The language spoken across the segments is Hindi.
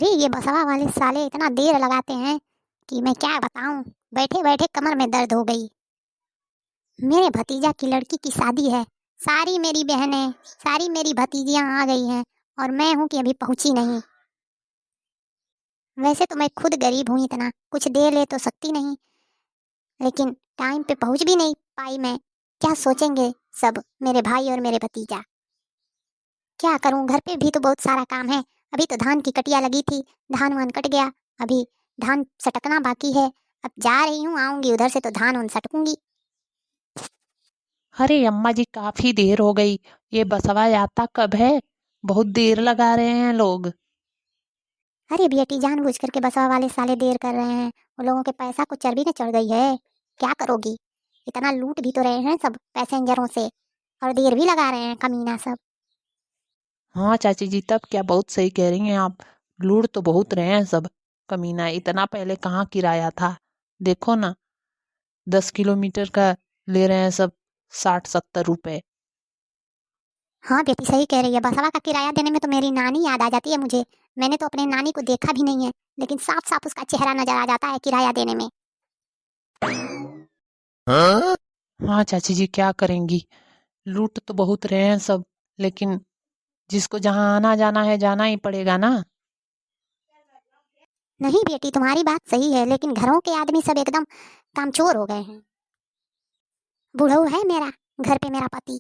अरे ये बसवा वाले साले इतना देर लगाते हैं कि मैं क्या बताऊं। बैठे बैठे कमर में दर्द हो गई। मेरे भतीजा की लड़की की शादी है। सारी मेरी बहनें, सारी मेरी भतीजियां आ गई हैं और मैं हूं कि अभी पहुंची नहीं। वैसे तो मैं खुद गरीब हूं, इतना कुछ दे ले तो सकती नहीं, लेकिन टाइम पे पहुंच भी नहीं पाई मैं। क्या सोचेंगे सब मेरे भाई और मेरे भतीजा। क्या करूं, घर पे भी तो बहुत सारा काम है। अभी तो धान की कटिया लगी थी, धान वान कट गया। अभी धान सटकना बाकी है। अब जा रही हूँ, आऊंगी उधर से तो धान उन सटकूंगी। अरे अम्मा जी, काफी देर हो गई। ये बसवा आता कब है? बहुत देर लगा रहे हैं लोग। अरे बेटी, जानबूझ करके बसवा वाले साले देर कर रहे हैं। उन लोगों के पैसा को चर्बी न चढ़ गई है। क्या करोगी, इतना लूट भी तो रहे हैं सब पैसेंजरों से, और देर भी लगा रहे हैं कमीना सब। हाँ चाची जी, तब क्या, बहुत सही कह रही हैं आप। लूट तो बहुत रहे हैं सब। कमीना इतना पहले कहाँ किराया था। देखो ना, 10 किलोमीटर का ले रहे हैं सब, 60-70 रुपए। हाँ बेटी, सही कह रही है। बसवा का किराया देने में तो मेरी नानी याद आ जाती है मुझे। मैंने तो अपने नानी को देखा भी नहीं है, लेकिन साफ साफ उसका चेहरा नजर आ जाता है किराया देने में। हाँ चाची जी, क्या करेंगी। लूट तो बहुत रहे हैं सब, लेकिन जिसको जहाँ आना जाना है जाना ही पड़ेगा ना। नहीं बेटी, तुम्हारी बात सही है, लेकिन घरों के आदमी सब एकदम कामचोर हो गए हैं। बुढ़ऊ है मेरा, घर पे मेरा पति,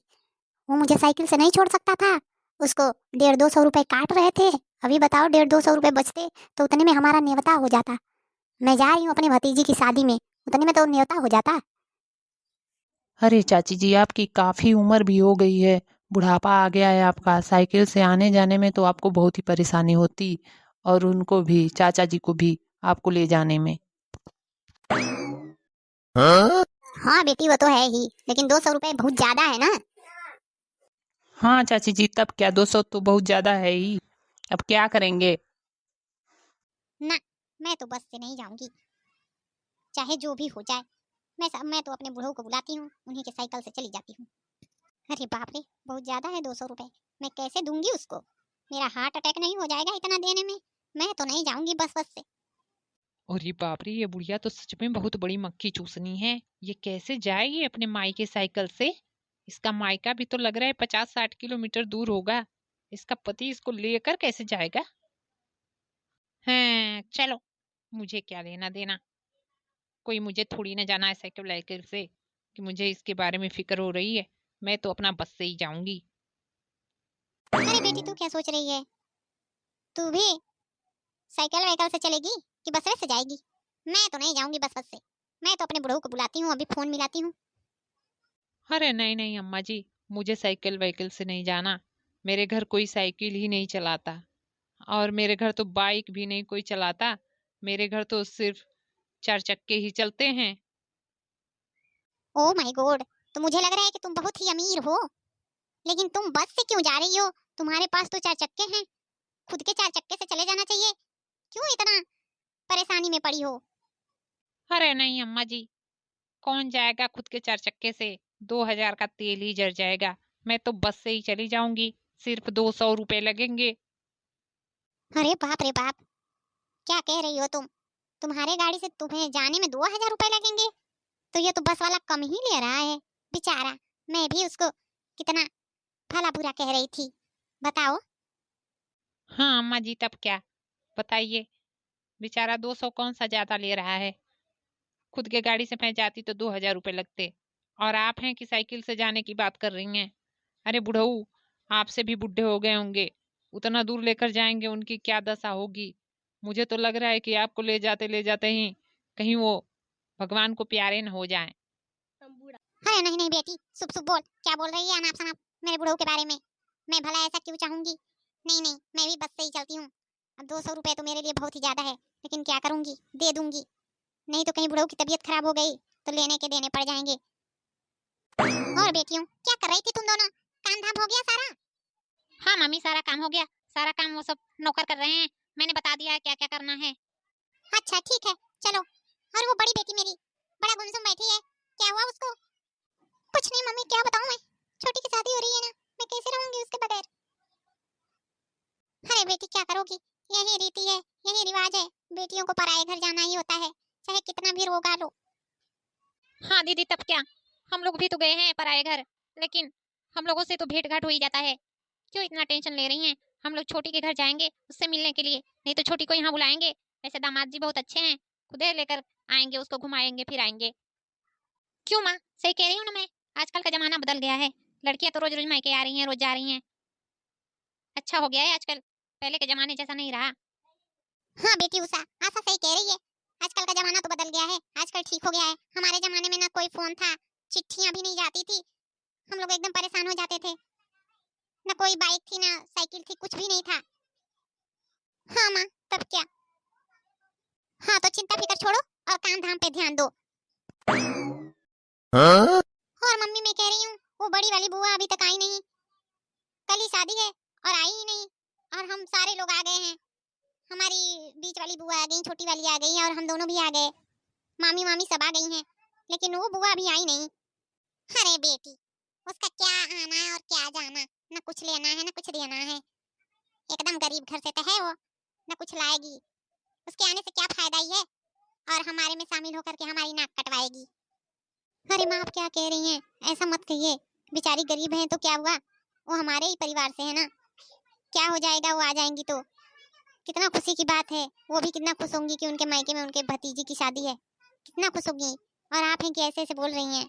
वो मुझे साइकिल से नहीं छोड़ सकता था। उसको 150-200 रुपए काट रहे थे। अभी बताओ, 150-200 रुपए बचते तो उतने में हमारा न्योता हो जाता। मैं जा रही हूँ अपनी भतीजी की शादी में, उतने में तो न्योता हो जाता। अरे चाची जी, आपकी काफी उम्र भी हो गई है। बुढ़ापा आ गया है आपका। साइकिल से आने जाने में तो आपको बहुत ही परेशानी होती, और उनको भी, चाचा जी को भी, आपको ले जाने में। हाँ बेटी, वो तो है ही, लेकिन 200 रुपए बहुत ज्यादा है ना। हाँ चाची जी, तब क्या, 200 तो बहुत ज्यादा है ही। अब क्या करेंगे। ना, मैं तो बस से नहीं जाऊंगी, चाहे जो भी हो जाए। मैं तो अपने बुढ़ऊ को बुलाती हूँ, उन्हीं के साइकिल से चली जाती हूँ। अरे बाप रे, बहुत ज्यादा है 200 रुपए। मैं कैसे दूंगी उसको, मेरा हार्ट अटैक नहीं हो जाएगा इतना देने में। मैं तो नहीं जाऊंगी बस से। अरे बाप रे, ये बुढ़िया तो सच में बहुत बड़ी मक्खी चूसनी है। ये कैसे जाएगी अपने मायके साइकिल से? इसका मायका भी तो लग रहा है 50-60 किलोमीटर दूर होगा। इसका पति इसको लेकर कैसे जाएगा? हाँ चलो, मुझे क्या लेना देना। कोई मुझे थोड़ी ना जाना है साइकिल वाइकिल से कि मुझे इसके बारे में फिक्र हो रही है। मैं तो अपना बस से ही जाऊंगी। अरे बेटी, तू क्या सोच रही है? तू भी साइकिल वाइकिल से चलेगी कि बस से जाएगी? मैं तो नहीं जाऊंगी बस से। मैं तो अपने बुढ़ऊ को बुलाती हूँ, अभी फोन मिलाती हूँ। अरे नहीं नहीं अम्मा जी, मुझे साइकिल वाइकिल से नहीं जाना। मेरे घर कोई साइकिल ही नहीं चलाता, और मेरे घर तो बाइक भी नहीं कोई चलाता। मेरे घर तो सिर्फ 4 चक्के ही चलते हैं। ओ माय गॉड, तो मुझे लग रहा है कि तुम बहुत ही अमीर हो। लेकिन तुम बस से क्यों जा रही हो? तुम्हारे पास तो 4 चक्के हैं, खुद के 4 चक्के से चले जाना चाहिए। क्यों इतना परेशानी में पड़ी हो? अरे नहीं अम्मा जी, कौन जाएगा खुद के 4 चक्के से? 2,000 का तेल ही जर जाएगा। मैं तो बस से ही चली जाऊंगी। सिर्फ 200 रुपए लगेंगे। अरे बाप रे बाप, क्या कह रही हो तुम? तुम्हारे गाड़ी से तुम्हें जाने में 2,000 रुपए लगेंगे? तो ये तो बस वाला कम ही ले रहा है, बेचारा। मैं भी उसको कितना भला बुरा कह रही थी, बताओ। हाँ अम्मा जी, तब क्या, बताइए। बेचारा 200 कौन सा ज्यादा ले रहा है? खुद के गाड़ी से मैं जाती तो 2,000 रुपए लगते। और आप हैं कि साइकिल से जाने की बात कर रही हैं? अरे बुढ़ऊ, आपसे भी बुढ़े हो गए होंगे। उतना दूर लेकर जाएंगे, उनकी क्या दशा होगी। मुझे तो लग रहा है कि आपको ले जाते ही कहीं वो भगवान को प्यारे न हो जाएं। अरे नहीं नहीं बेटी, सुप सुप बोल, क्या बोल रही है अनाप शनाप मेरे बुढ़ऊ के बारे में? मैं भला ऐसा क्यों चाहूंगी? नहीं नहीं, मैं भी बस से ही चलती हूँ। अब 200 रुपए तो मेरे लिए बहुत ही ज्यादा है, लेकिन क्या करूंगी, दे दूंगी। नहीं तो कहीं बुढ़ऊ की तबीयत खराब हो गई तो लेने के देने पड़ जाएंगे। और बेटियों, क्या कर रही थी तुम दोनों? काम धाम हो गया सारा? हाँ मम्मी, सारा काम हो गया। सारा काम वो सब नौकर कर रहे हैं, मैंने बता दिया है क्या क्या करना है। अच्छा ठीक है, चलो। और वो बड़ी बेटी मेरी बड़ा गुमसुम बैठी है, क्या हुआ उसको? कुछ नहीं मम्मी, क्या बताऊं मैं। छोटी की शादी हो रही है ना, मैं कैसे रहूंगी उसके बगैर? अरे बेटी, क्या करोगी, यही रीति है, यही रिवाज है, बेटियों को पराये घर जाना ही होता है, चाहे कितना भी रोग आ लो। हाँ दीदी तब क्या, हम लोग भी तो गए हैं पराये घर, लेकिन हम लोगों से तो भेंट घाट हो ही जाता है। क्यों इतना टेंशन ले रही हैं? हम लोग छोटी के घर जाएंगे उससे मिलने के लिए, नहीं तो छोटी को यहाँ बुलाएंगे। वैसे दामाद जी बहुत अच्छे हैं, खुदे लेकर आएंगे, उसको घुमाएंगे फिराएंगे। क्यों माँ, सही कह रही हूँ ना मैं? आजकल का जमाना बदल गया है, लड़कियां तो रोज रोज मायके आ रही हैं, रोज जा रही हैं। अच्छा हो गया है आजकल, पहले के जमाने जैसा नहीं रहा। हाँ बेटी उषा, आशा सही कह रही है, आजकल का जमाना तो बदल गया है, आजकल ठीक हो गया है। हमारे जमाने में ना कोई फोन था, चिट्ठियां भी नहीं जाती थी, हम लोग एकदम परेशान हो जाते थे। ना कोई बाइक थी, ना साइकिल थी, कुछ भी नहीं था। हाँ माँ, तब क्या। हाँ तो चिंता फिकर छोड़ो और काम धाम पे ध्यान दो। हाँ? और मम्मी मैं कह रही हूँ, वो बड़ी वाली बुआ अभी तक आई नहीं, कल ही शादी है और आई ही नहीं। और हम सारे लोग आ गए हैं, हमारी बीच वाली बुआ आ गई, छोटी वाली आ गई और हम दोनों भी आ गए, मामी मामी सब आ गई हैं, लेकिन वो बुआ अभी आई नहीं। अरे बेटी, उसका क्या आना और क्या जाना, ना कुछ लेना है ना कुछ देना है, एकदम गरीब घर से तो है वो, ना कुछ लाएगी, उसके आने से क्या फायदा ही है, और हमारे में शामिल होकर के हमारी नाक कटवाएगी। अरे माँ आप क्या कह रही हैं, ऐसा मत कहिए, बेचारी गरीब है तो क्या हुआ, वो हमारे ही परिवार से है ना, क्या हो जाएगा, वो आ जाएंगी तो कितना खुशी की बात है, वो भी कितना खुश होंगी कि उनके मायके में उनके भतीजी की शादी है, कितना खुश होंगी। और आप हैं कि ऐसे ऐसे बोल रही हैं।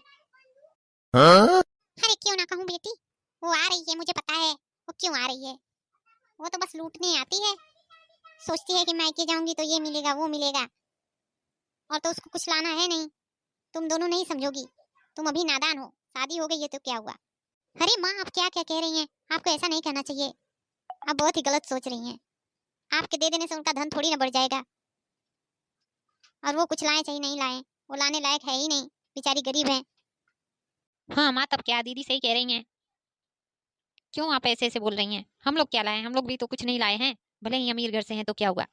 हाँ? अरे क्यों ना कहूँ बेटी, वो आ रही है, मुझे पता है वो क्यों आ रही है, वो तो बस लूटने आती है, सोचती है कि मायके जाऊंगी तो ये मिलेगा वो मिलेगा, और तो उसको कुछ लाना है नहीं। तुम दोनों नहीं समझोगी, तुम अभी नादान हो, शादी हो गई है तो क्या हुआ। अरे माँ आप क्या क्या कह रही हैं, आपको ऐसा नहीं कहना चाहिए, आप बहुत ही गलत सोच रही हैं, आपके दे देने से उनका धन थोड़ी ना बढ़ जाएगा, और वो कुछ लाए चाहे नहीं लाए, वो लाने लायक है ही नहीं, बेचारी गरीब है। हाँ माँ तब क्या, दीदी सही कह रही हैं। क्यों आप ऐसे ऐसे बोल रही हैं? हम लोग क्या लाए? हम लोग भी तो कुछ नहीं लाए हैं, भले ही अमीर घर से हैं तो क्या हुआ।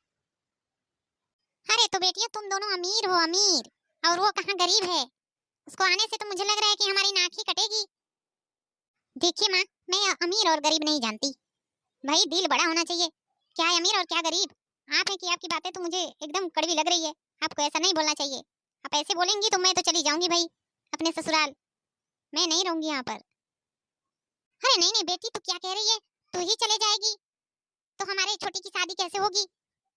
अरे तो बेटिया तुम दोनों अमीर हो, अमीर, और वो कहाँ गरीब है, उसको आने से तो मुझे लग रहा है कि हमारी नाक ही कटेगी। देखिए माँ, मैं अमीर और गरीब नहीं जानती, भाई दिल बड़ा होना चाहिए, क्या है अमीर और क्या गरीब। आप है कि आपकी बातें तो मुझे एकदम कड़वी लग रही है, आपको ऐसा नहीं बोलना चाहिए, आप ऐसे बोलेंगी तो मैं तो चली जाऊंगी भाई अपने ससुराल, मैं नहीं रहूंगी यहाँ पर। अरे नहीं नहीं बेटी, तू क्या कह रही है, तू ही चले जाएगी तो हमारे छोटी की शादी कैसे होगी,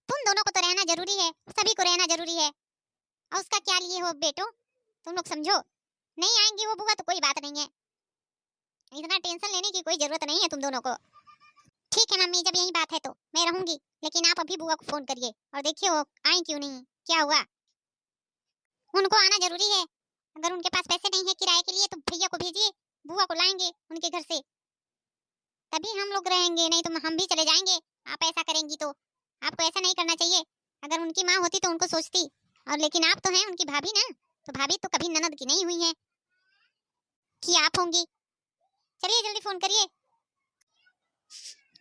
तुम दोनों को तो रहना जरूरी है, सभी को रहना जरूरी है, और उसका क्या लिए हो बेटो, तुम लोग समझो, नहीं आएंगी वो बुआ तो कोई बात नहीं है, इतना टेंशन लेने की कोई जरूरत नहीं है तुम दोनों को। ठीक है मम्मी, जब यही बात है तो मैं रहूंगी, लेकिन आप अभी बुआ को फोन करिए और देखिए वो आई क्यों नहीं, क्या हुआ। उनको आना जरूरी है, अगर उनके पास पैसे नहीं है किराए के लिए तो भैया को भेजिए, बुआ को लाएंगे उनके घर से, तभी हम लोग रहेंगे, नहीं तो हम भी चले जाएंगे। आप ऐसा करेंगी तो आपको ऐसा नहीं करना चाहिए, अगर उनकी माँ होती तो उनको सोचती, और लेकिन आप तो हैं उनकी भाभी ना, तो भाभी तो कभी ननद की नहीं हुई है कि आप होंगी। चलिए जल्दी फोन करिए।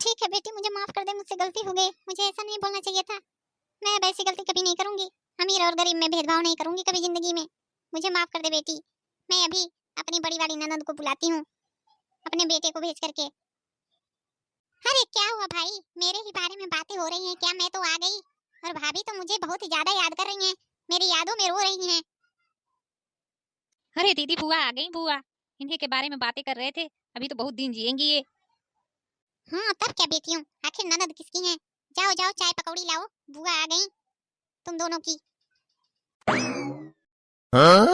ठीक है बेटी, मुझे माफ कर दे, मुझसे गलती हो गई, मुझे ऐसा नहीं बोलना चाहिए था, मैं अब ऐसी गलती कभी नहीं करूंगी, अमीर और गरीब में भेदभाव नहीं करूंगी कभी जिंदगी में, मुझे माफ कर दे बेटी। मैं अभी अपनी बड़ी वाली ननद को बुलाती हूँ, अपने बेटे को भेज करके। अरे क्या हुआ भाई, मेरे ही बारे में बातें हो रही हैं क्या, मैं तो आ गई और भाभी तो मुझे बहुत ही ज्यादा याद कर रही हैं, मेरी यादों में रो रही हैं। अरे दीदी बुआ आ गई, बुआ इन्हीं के बारे में बातें कर रहे थे, अभी तो बहुत दिन जिएंगी ये। हाँ तब क्या बेटियों, आखिर ननद किसकी है, जाओ जाओ चाय पकौड़ी लाओ, बुआ आ गई तुम दोनों की। हाँ?